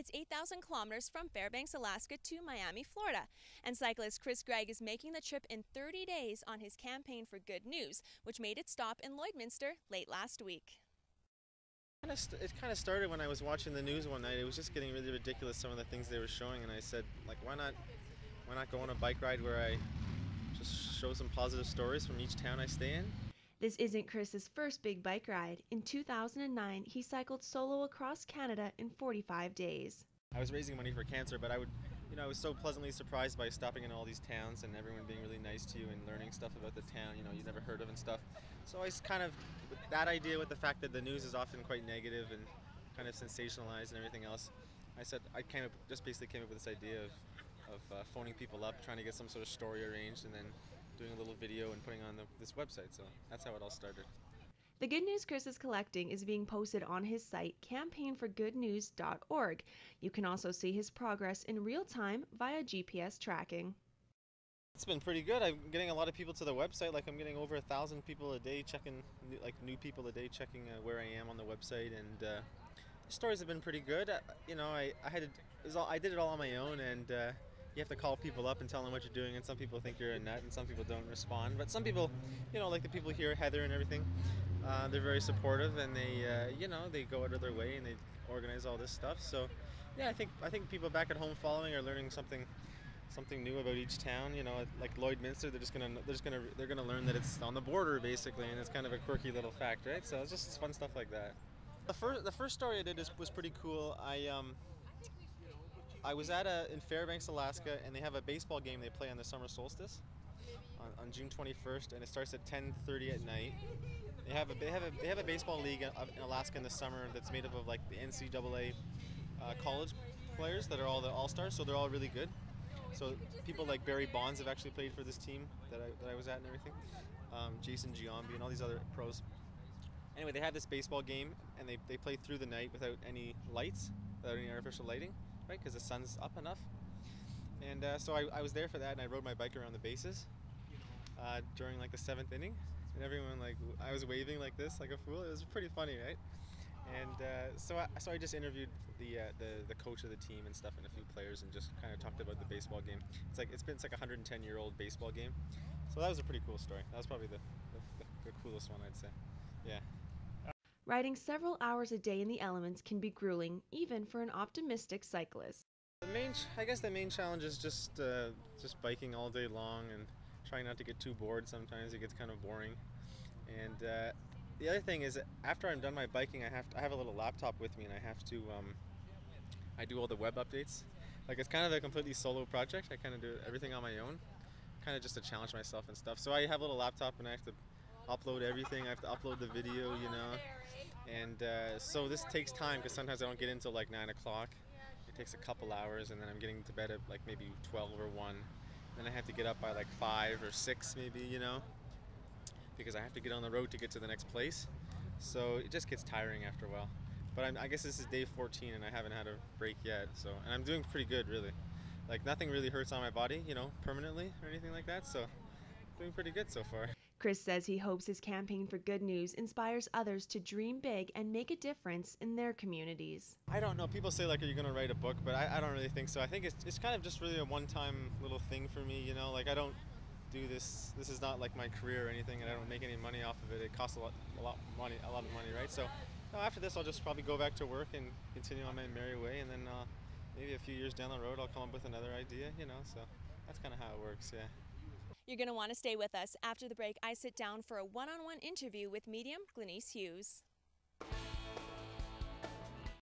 It's 8,000 kilometers from Fairbanks, Alaska to Miami, Florida. And cyclist Greig is making the trip in 30 days on his campaign for good news, which made its stop in Lloydminster late last week. It kind of started when I was watching the news one night. It was just getting really ridiculous, some of the things they were showing, and I said, like, why not go on a bike ride where I just show some positive stories from each town I stay in? This isn't Chris's first big bike ride. In 2009, he cycled solo across Canada in 45 days. I was raising money for cancer, but I was so pleasantly surprised by stopping in all these towns and everyone being really nice to you and learning stuff about the town, you never heard of and stuff. So I kind of, with that idea, with the fact that the news is often quite negative and kind of sensationalized and everything else, I said I basically came up with this idea of phoning people up, trying to get some sort of story arranged, and then doing a little video and putting on this website. So that's how it all started. The good news Chris is collecting is being posted on his site, campaignforgoodnews.org. You can also see his progress in real time via GPS tracking. It's been pretty good. I'm getting a lot of people to the website. Like, I'm getting over 1,000 people a day checking, new people a day checking where I am on the website, and the stories have been pretty good. I did it all on my own, and you have to call people up and tell them what you're doing, and some people think you're a nut, and some people don't respond. But some people, like the people here, Heather and everything, they're very supportive, and they go out of their way and they organize all this stuff. So, yeah, I think people back at home following are learning something new about each town. Like Lloydminster, they're gonna learn that it's on the border basically, and it's kind of a quirky little fact, right? So it's just fun stuff like that. The first story I did was pretty cool. I was in Fairbanks, Alaska, and they have a baseball game they play on the summer solstice on June 21st, and it starts at 10:30 at night. They have a baseball league in Alaska in the summer that's made up of like the NCAA college players that are all the all-stars, so they're all really good. So people like Barry Bonds have actually played for this team that I was at and everything. Jason Giambi and all these other pros. Anyway, they have this baseball game, and they play through the night without any lights, without any artificial lighting, right? Because the sun's up enough. And so I was there for that, and I rode my bike around the bases during like the 7th inning, and everyone I was waving like this, like a fool. It was pretty funny, right? And so I just interviewed the coach of the team and stuff, and a few players, and just kind of talked about the baseball game. It's like a 110-year-old baseball game. So that was a pretty cool story. That was probably the coolest one, I'd say. Yeah. Riding several hours a day in the elements can be grueling, even for an optimistic cyclist. I guess the main challenge is just biking all day long and trying not to get too bored. Sometimes it gets kind of boring. And the other thing is, after I'm done my biking, I have a little laptop with me, and I do all the web updates. Like, it's kind of a completely solo project. I kind of do everything on my own, kind of just to challenge myself and stuff. So I have a little laptop, and I have to upload everything. I have to upload the video, and so this takes time, because sometimes I don't get in until like 9 o'clock. It takes a couple hours, and then I'm getting to bed at like maybe 12 or 1. Then I have to get up by like 5 or 6 maybe, because I have to get on the road to get to the next place. So it just gets tiring after a while. But I guess this is day 14, and I haven't had a break yet. And I'm doing pretty good, really. Like, nothing really hurts on my body, permanently or anything like that. So doing pretty good so far. Chris says he hopes his campaign for good news inspires others to dream big and make a difference in their communities. I don't know. People say, like, are you going to write a book? But I don't really think so. I think it's kind of just really a one-time little thing for me, Like, I don't do this. This is not like my career or anything, and I don't make any money off of it. It costs a lot of money, right? So after this, I'll just probably go back to work and continue on my merry way, and then maybe a few years down the road, I'll come up with another idea, So that's kind of how it works, yeah. You're going to want to stay with us. After the break, I sit down for a one-on-one interview with medium Glenise Hughes.